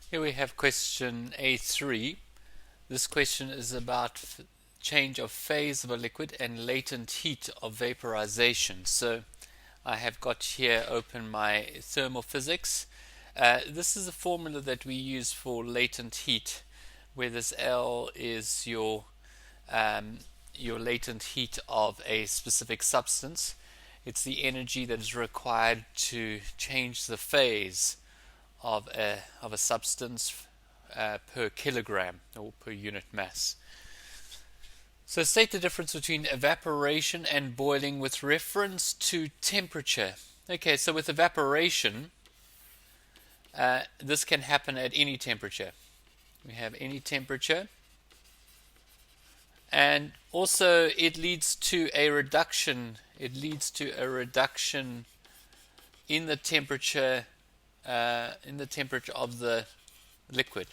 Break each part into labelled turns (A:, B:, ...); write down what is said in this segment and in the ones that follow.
A: Here we have question A3. This question is about change of phase of a liquid and latent heat of vaporization. So I have got here open my thermal physics. This is a formula that we use for latent heat, where this L is your latent heat of a specific substance. It's the energy that is required to change the phase of a substance per kilogram or per unit mass. So state the difference between evaporation and boiling with reference to temperature. Okay, so with evaporation, this can happen at any temperature. We have any temperature. And also it leads to a reduction. It leads to a reduction in the temperature of the liquid.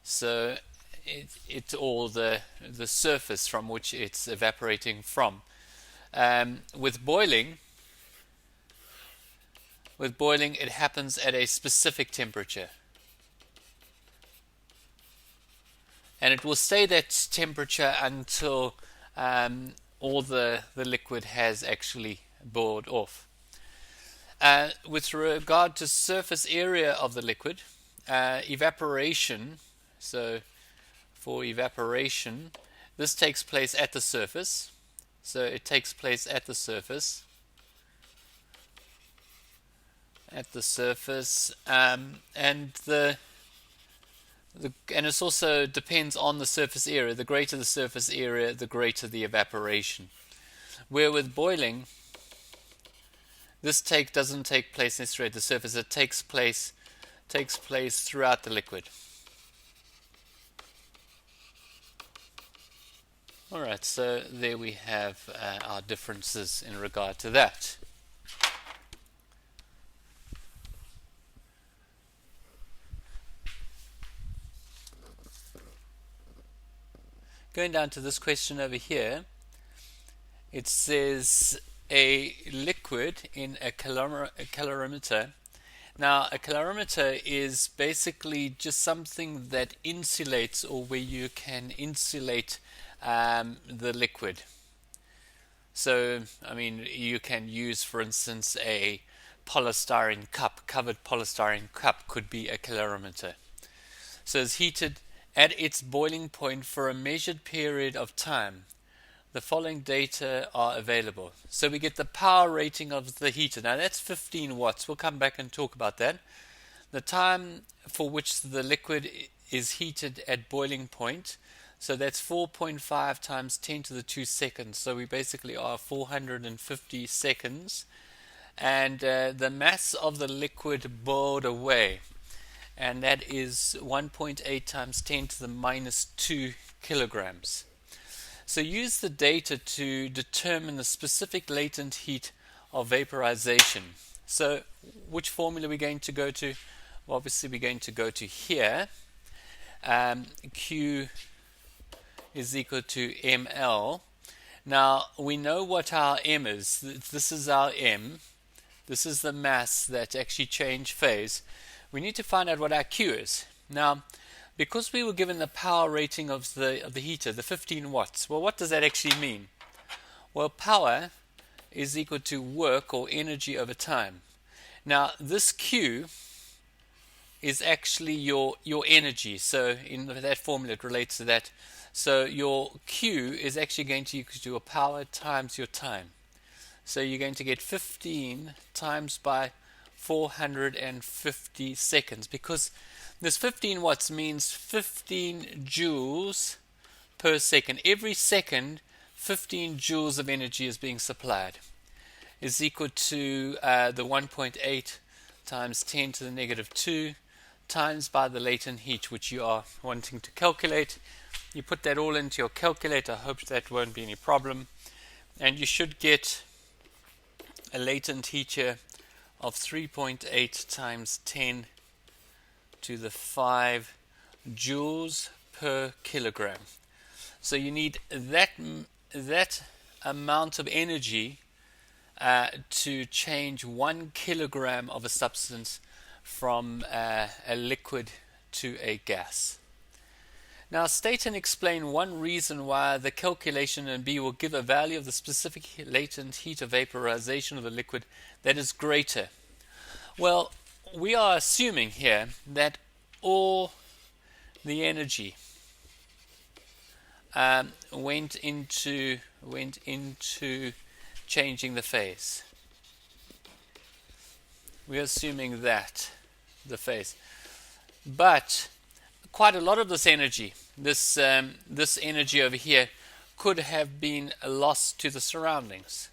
A: So it's all the surface from which it's evaporating from. With boiling, it happens at a specific temperature. And it will stay that temperature until all the liquid has actually boiled off. With regard to surface area of the liquid, evaporation, so for evaporation, this takes place at the surface. So it takes place at the surface. And it also depends on the surface area. The greater the surface area, the greater the evaporation. Where with boiling, this doesn't take place necessarily at the surface. It takes place throughout the liquid. Alright, so there we have our differences in regard to that. Going down to this question over here, it says a liquid in a calorimeter. Now, a calorimeter is basically just something that insulates, or where you can insulate the liquid. So, I mean, you can use, for instance, a polystyrene cup. Covered polystyrene cup could be a calorimeter. So it's heated at its boiling point for a measured period of time. The following data are available. So we get the power rating of the heater. Now that's 15 watts. We'll come back and talk about that. The time for which the liquid is heated at boiling point. So that's 4.5 times 10 to the 2 seconds. So we basically are 450 seconds. And the mass of the liquid boiled away. And that is 1.8 times 10 to the minus 2 kilograms. So use the data to determine the specific latent heat of vaporization. So which formula are we going to go to? Well, obviously we're going to go to here. Q is equal to ml. Now we know what our m is. This is our m. This is the mass that actually changed phase. We need to find out what our Q is. Now, because we were given the power rating of the heater, the 15 watts, well, what does that actually mean? Well, power is equal to work or energy over time. Now, this Q is actually your energy. So in that formula, it relates to that. So your Q is actually going to equal to your power times your time. So you're going to get 15 times by 450 seconds, because this 15 watts means 15 joules per second. Every second, 15 joules of energy is being supplied. Is equal to the 1.8 times 10 to the negative 2 times by the latent heat, which you are wanting to calculate. You put that all into your calculator. I hope that won't be any problem. And you should get a latent heat here of 3.8 times 10 to the 5 joules per kilogram. So you need that amount of energy to change 1 kilogram of a substance from a liquid to a gas. Now state and explain one reason why the calculation in B will give a value of the specific latent heat of vaporization of the liquid that is greater. Well, we are assuming here that all the energy went into changing the phase. We're assuming that the phase, but quite a lot of this energy, this energy over here, could have been lost to the surroundings.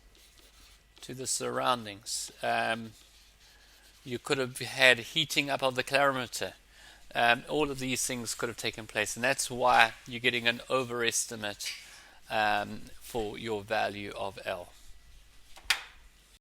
A: You could have had heating up of the calorimeter. All of these things could have taken place, and that's why you're getting an overestimate for your value of L.